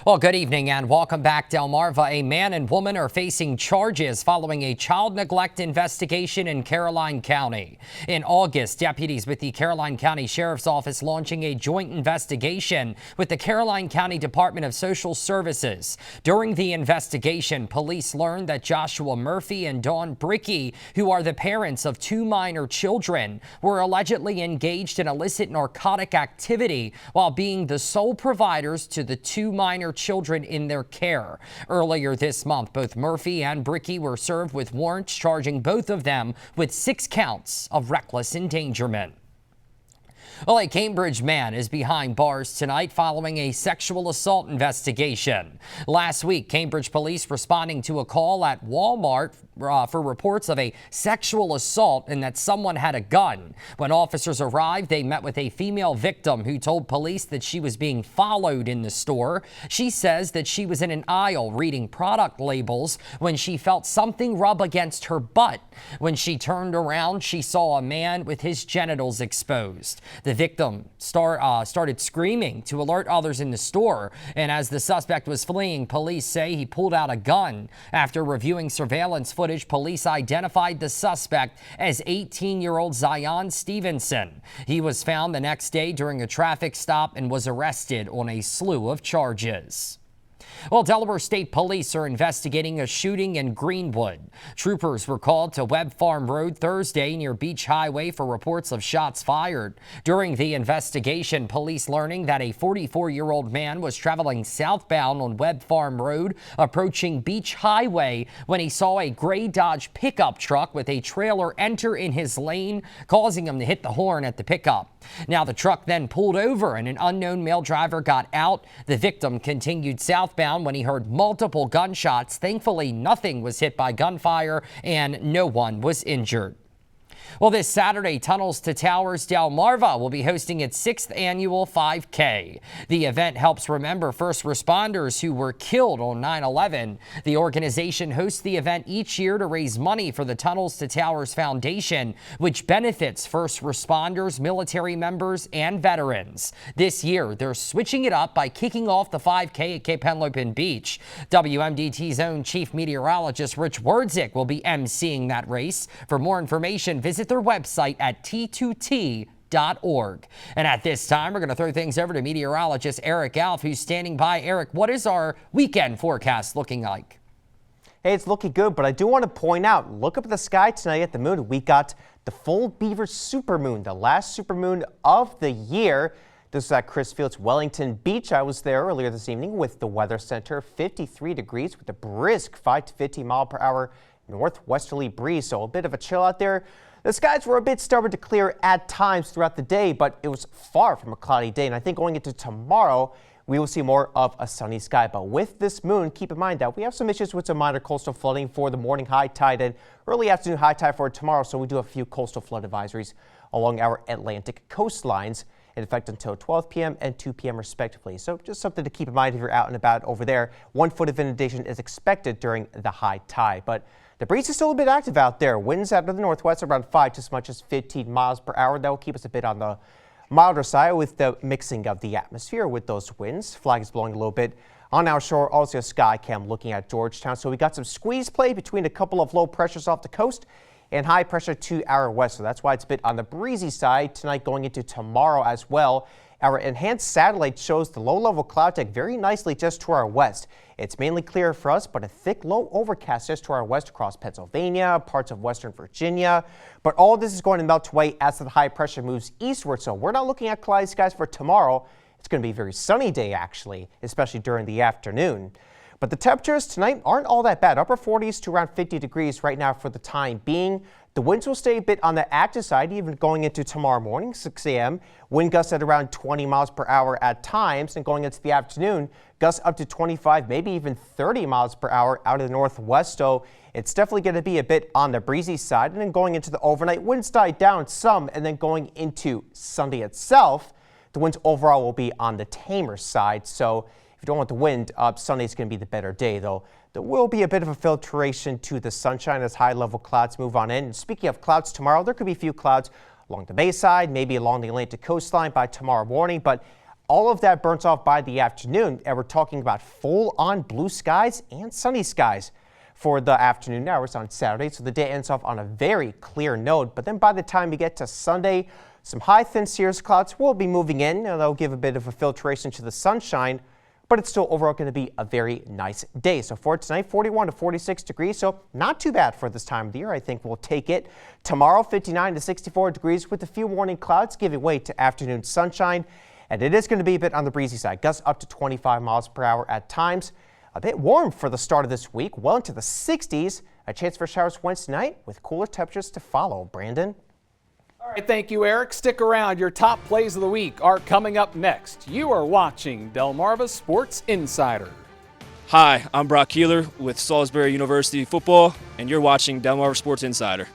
Well, good evening and welcome back. Delmarva, a man and woman are facing charges following a child neglect investigation in Caroline County. In August, deputies with the Caroline County Sheriff's Office launching a joint investigation with the Caroline County Department of Social Services. During the investigation, police learned that Joshua Murphy and Dawn Brickey, who are the parents of two minor children, were allegedly engaged in illicit narcotic activity while being the sole providers to the two minor children in their care. Earlier this month, both Murphy and Brickey were served with warrants charging both of them with 6 counts of reckless endangerment. Well, a Cambridge man is behind bars tonight following a sexual assault investigation. Last week, Cambridge police responding to a call at Walmart for reports of a sexual assault and that someone had a gun. When officers arrived, they met with a female victim who told police that she was being followed in the store. She says that she was in an aisle reading product labels when she felt something rub against her butt. When she turned around, she saw a man with his genitals exposed. The victim started screaming to alert others in the store, and as the suspect was fleeing, police say he pulled out a gun. After reviewing surveillance footage, police identified the suspect as 18-year-old Zion Stevenson. He was found the next day during a traffic stop and was arrested on a slew of charges. Well, Delaware State Police are investigating a shooting in Greenwood. Troopers were called to Webb Farm Road Thursday near Beach Highway for reports of shots fired. During the investigation, police learning that a 44-year-old man was traveling southbound on Webb Farm Road approaching Beach Highway when he saw a gray Dodge pickup truck with a trailer enter in his lane, causing him to hit the horn at the pickup. Now, the truck then pulled over and an unknown male driver got out. The victim continued southbound when he heard multiple gunshots. Thankfully, nothing was hit by gunfire and no one was injured. Well, this Saturday, Tunnels to Towers Delmarva will be hosting its 6th annual 5K. The event helps remember first responders who were killed on 9/11. The organization hosts the event each year to raise money for the Tunnels to Towers Foundation, which benefits first responders, military members, and veterans. This year, they're switching it up by kicking off the 5K at Cape Henlopen Beach. WMDT's own chief meteorologist Rich Werdzik will be emceeing that race. For more information, visit their website at t2t.org. And at this time, we're going to throw things over to meteorologist Eric Alf, who's standing by. Eric, what is our weekend forecast looking like? Hey, it's looking good, but I do want to point out, look up at the sky tonight at the moon. We got the full Beaver supermoon, the last supermoon of the year. This is at Chris Field's Wellington Beach. I was there earlier this evening with the Weather Center, 53 degrees with a brisk 5 to 15 mile per hour northwesterly breeze, so a bit of a chill out there. The skies were a bit stubborn to clear at times throughout the day, but it was far from a cloudy day. And I think going into tomorrow, we will see more of a sunny sky. But with this moon, keep in mind that we have some issues with some minor coastal flooding for the morning high tide and early afternoon high tide for tomorrow. So we do have a few coastal flood advisories along our Atlantic coastlines in effect until 12 p.m. and 2 p.m. respectively. So just something to keep in mind if you're out and about over there. 1 foot of inundation is expected during the high tide. But the breeze is still a bit active out there. Winds out of the northwest around 5 to as much as 15 miles per hour. That will keep us a bit on the milder side with the mixing of the atmosphere with those winds. Flag is blowing a little bit on our shore. Also a sky cam looking at Georgetown. So we got some squeeze play between a couple of low pressures off the coast and high pressure to our west. So that's why it's a bit on the breezy side tonight going into tomorrow as well. Our enhanced satellite shows the low-level cloud deck very nicely just to our west. It's mainly clear for us, but a thick low overcast just to our west across Pennsylvania, parts of western Virginia. But all of this is going to melt away as the high pressure moves eastward. So we're not looking at cloudy skies for tomorrow. It's going to be a very sunny day, actually, especially during the afternoon. But the temperatures tonight aren't all that bad. Upper 40s to around 50 degrees right now for the time being. The winds will stay a bit on the active side, even going into tomorrow morning, 6 a.m. Wind gusts at around 20 miles per hour at times, and going into the afternoon, gusts up to 25, maybe even 30 miles per hour out of the northwest. So it's definitely going to be a bit on the breezy side. And then going into the overnight, winds die down some, and then going into Sunday itself, the winds overall will be on the tamer side. So if you don't want the wind up, Sunday's going to be the better day, though. There will be a bit of a filtration to the sunshine as high-level clouds move on in. And speaking of clouds tomorrow, there could be a few clouds along the Bayside, maybe along the Atlantic coastline by tomorrow morning. But all of that burns off by the afternoon, and we're talking about full-on blue skies and sunny skies for the afternoon hours on Saturday. So the day ends off on a very clear note. But then by the time we get to Sunday, some high thin cirrus clouds will be moving in. They'll give a bit of a filtration to the sunshine, but it's still overall going to be a very nice day. So for tonight, 41 to 46 degrees, so not too bad for this time of the year. I think we'll take it. Tomorrow, 59 to 64 degrees with a few morning clouds giving way to afternoon sunshine. And it is going to be a bit on the breezy side, gusts up to 25 miles per hour at times. A bit warm for the start of this week, well into the 60s. A chance for showers Wednesday night with cooler temperatures to follow. Brandon? All right, thank you, Eric. Stick around. Your top plays of the week are coming up next. You are watching Delmarva Sports Insider. Hi, I'm Brock Keeler with Salisbury University Football, and you're watching Delmarva Sports Insider.